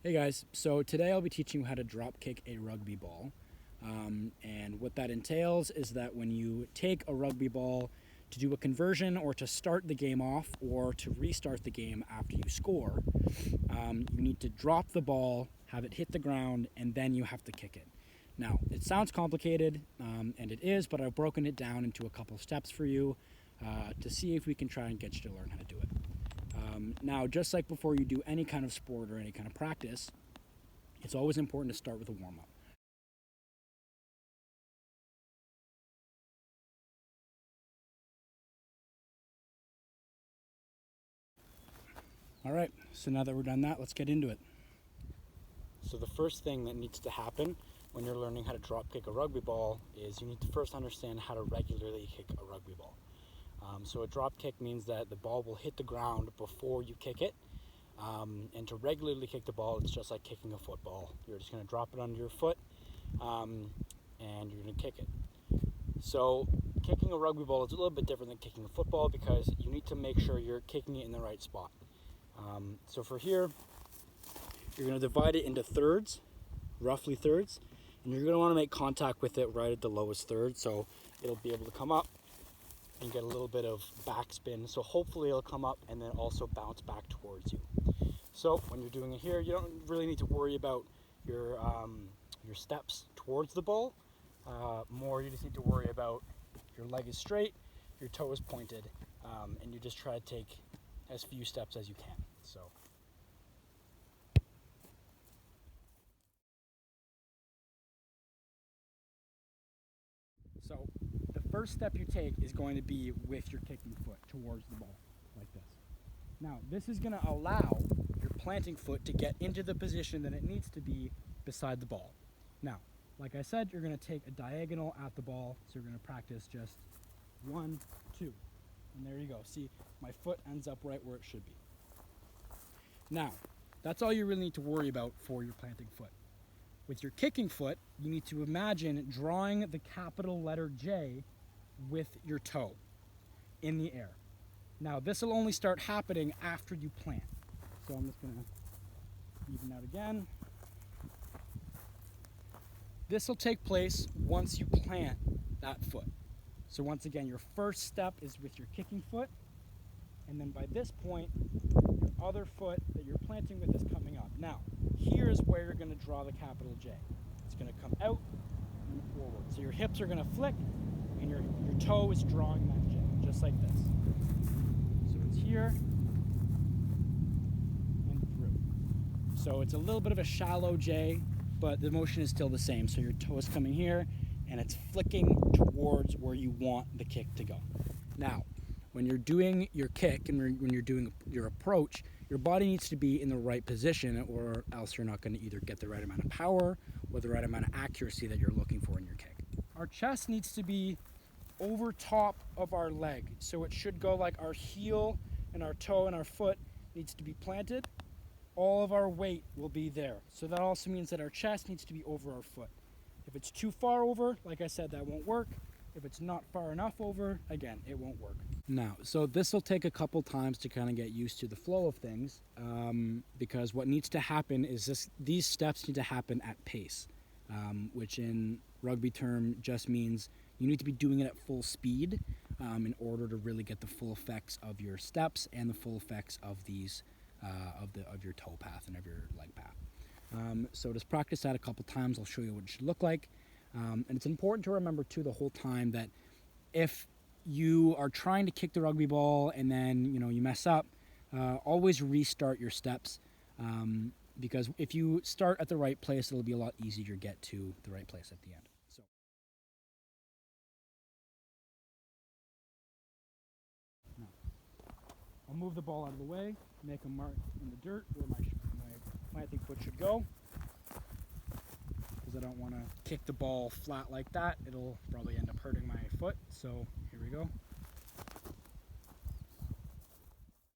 Hey guys, so today I'll be teaching you how to drop kick a rugby ball. And what that entails is that when you take a rugby ball to do a conversion or to start the game off or to restart the game after you score, you need to drop the ball, have it hit the ground, and then you have to kick it. Now, it sounds complicated, and it is, but I've broken it down into a couple steps for you to see if we can try and get you to learn how to do it. Now, just like before you do any kind of sport or any kind of practice, it's always important to start with a warm-up. All right, so now that we're done that, let's get into it. So the first thing that needs to happen when you're learning how to drop kick a rugby ball is you need to first understand how to regularly kick a rugby ball. So a drop kick means that the ball will hit the ground before you kick it. And to regularly kick the ball, it's just like kicking a football. You're just going to drop it under your foot and you're going to kick it. So kicking a rugby ball is a little bit different than kicking a football because you need to make sure you're kicking it in the right spot. So for here, you're going to divide it into thirds, roughly thirds, and you're going to want to make contact with it right at the lowest third so it'll be able to come up and get a little bit of backspin. So hopefully it'll come up and then also bounce back towards you. So when you're doing it here, you don't really need to worry about your steps towards the ball. More you just need to worry about your leg is straight, your toe is pointed, and you just try to take as few steps as you can. So the first step you take is going to be with your kicking foot towards the ball, like this. Now, this is going to allow your planting foot to get into the position that it needs to be beside the ball. Now, like I said, you're going to take a diagonal at the ball, so you're going to practice just 1, 2, and there you go. See, my foot ends up right where it should be. Now, that's all you really need to worry about for your planting foot. With your kicking foot, you need to imagine drawing the capital letter J with your toe in the air. Now, this will only start happening after you plant. So I'm just going to even out again. This will take place once you plant that foot. So once again, your first step is with your kicking foot, and then by this point, your other foot that you're planting with is coming up. Now, here is where you're going to draw the capital J. It's going to come out and forward. So your hips are going to flick, and your toe is drawing that J, just like this. So it's here and through. So it's a little bit of a shallow J, but the motion is still the same. So your toe is coming here, and it's flicking towards where you want the kick to go. Now, when you're doing your kick and when you're doing your approach, your body needs to be in the right position, or else you're not going to either get the right amount of power or the right amount of accuracy that you're looking for in your kick. Our chest needs to be over top of our leg. So it should go like our heel and our toe and our foot needs to be planted. All of our weight will be there. So that also means that our chest needs to be over our foot. If it's too far over, like I said, that won't work. If it's not far enough over, again, it won't work. Now, so this will take a couple times to kind of get used to the flow of things, because what needs to happen is these steps need to happen at pace, which in rugby term just means you need to be doing it at full speed in order to really get the full effects of your steps and the full effects of these of your toe path and of your leg path. So just practice that a couple times. I'll show you what it should look like. And it's important to remember too the whole time that if you are trying to kick the rugby ball and then you mess up, always restart your steps, because if you start at the right place, it'll be a lot easier to get to the right place at the end. So now, I'll move the ball out of the way, make a mark in the dirt where my planting foot should go, because I don't want to kick the ball flat like that. It'll probably end up hurting my foot. So here we go.